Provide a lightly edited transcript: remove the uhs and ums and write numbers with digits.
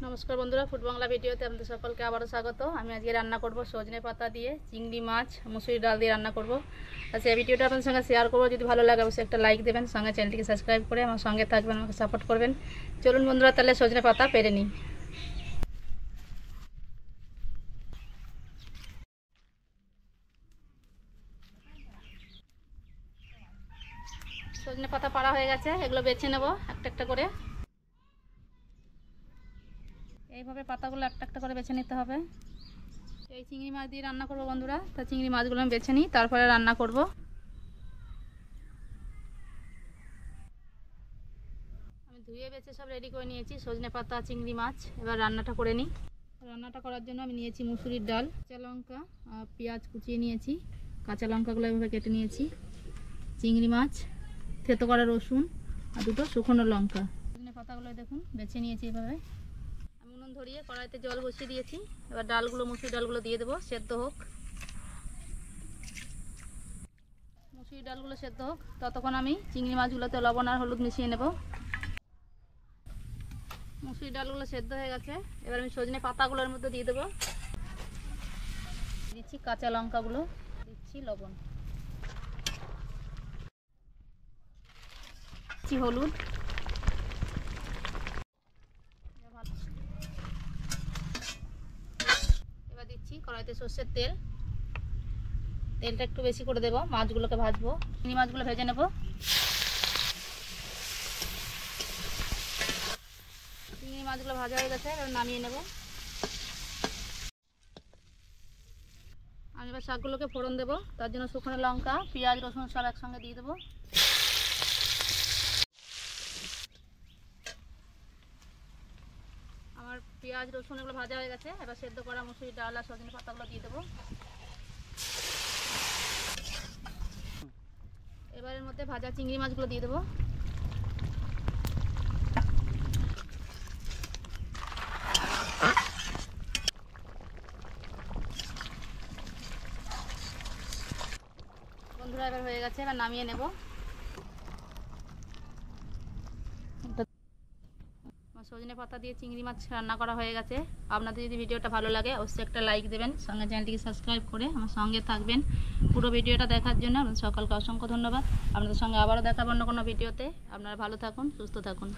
नमस्कार बंधुरा फुड बांगला भिडियोते आपनादेर सकलके आबारो स्वागत। आमि आजके रान्ना करब सजने पाता दिए चिंगड़ी माछ मुसुरिर डाल दिए रान्ना करब। সেই ভিডিওটা আপনাদের সঙ্গে শেয়ার করব। যদি ভালো লাগে অবশ্যই একটা লাইক দেবেন, সঙ্গে চ্যানেলটিকে সাবস্ক্রাইব করে আমার সঙ্গে থাকবেন, আমাকে সাপোর্ট করবেন। চলুন বন্ধুরা তাহলে সজনে পাতা পেরে নিই। সজনে পাতা পাড়া হয়ে গেছে, এগুলো বেছে নেব একটা একটা করে। এইভাবে পাতাগুলো একটা একটা করে বেছে নিতে হবে। এই চিংড়ি মাছ দিয়ে রান্না করব বন্ধুরা, তা চিংড়ি মাছগুলো আমি বেছে নিই, তারপরে রান্না করব। আমি ধুয়ে বেছে সব রেডি করে নিয়েছি সজনে পাতা চিংড়ি মাছ। এবার রান্নাটা করে নিই। রান্নাটা করার জন্য আমি নিয়েছি মুসুরির ডাল, কাঁচা লঙ্কা, পেঁয়াজ কুচিয়ে নিয়েছি, কাঁচা লঙ্কাগুলো এভাবে কেটে নিয়েছি, চিংড়ি মাছ, থেতো করা রসুন আর দুটো শুকনো লঙ্কা। সজনে পাতাগুলো দেখুন বেছে নিয়েছি এভাবে। উনুন ধরিয়ে কড়াইতে জল বসিয়ে দিয়েছি। এবার ডালগুলো মুসুরি ডালগুলো দিয়ে দেবো, সেদ্ধ হোক। মুসুরি ডালগুলো সেদ্ধ হোক, ততক্ষণ আমি চিংড়ি মাছগুলোতে লবণ আর হলুদ মিশিয়ে নেব। মুসুরি ডালগুলো সেদ্ধ হয়ে গেছে, এবার আমি সজনে পাতাগুলোর মধ্যে দিয়ে দেবো। দিচ্ছি কাঁচা লঙ্কাগুলো, দিচ্ছি লবণ, দিচ্ছি হলুদ, দিচ্ছি কড়াইতে সর্ষের তেল। তেলটা একটু বেশি করে দেবো, মাছগুলোকে ভাজবো। চিংড়ি মাছগুলো ভেজে নেব। চিংড়ি মাছগুলো ভাজা হয়ে গেছে, এবার নামিয়ে নেব। আমি এবার শাকগুলোকে ফোড়ন দেবো, তার জন্য শুকনো লঙ্কা, পেঁয়াজ, রসুন সব একসঙ্গে দিয়ে দেবো। আমার পেঁয়াজ রসুন এগুলো ভাজা হয়ে গেছে, এবার সেদ্ধ করা মুসুরি ডাল আর সজনে পাতাগুলো দিয়ে দেবো। এবার এর মধ্যে ভাজা চিংড়ি মাছগুলো দিয়ে দেবো। বন্ধুরা এবার হয়ে গেছে, এবার নামিয়ে নেব। সজনে পাতা দিয়ে চিংড়ি মাছ রান্না করা হয়ে গেছে। আপনাদের যদি ভিডিওটা ভালো লাগে অবশ্যই একটা লাইক দেবেন, সঙ্গে চ্যানেলটিকে সাবস্ক্রাইব করে আমার সঙ্গে থাকবেন। পুরো ভিডিওটা দেখার জন্য আপনাদের সকলকে অসংখ্য ধন্যবাদ। আপনাদের সঙ্গে আবারও দেখাবো অন্য কোনো ভিডিওতে। আপনারা ভালো থাকুন, সুস্থ থাকুন।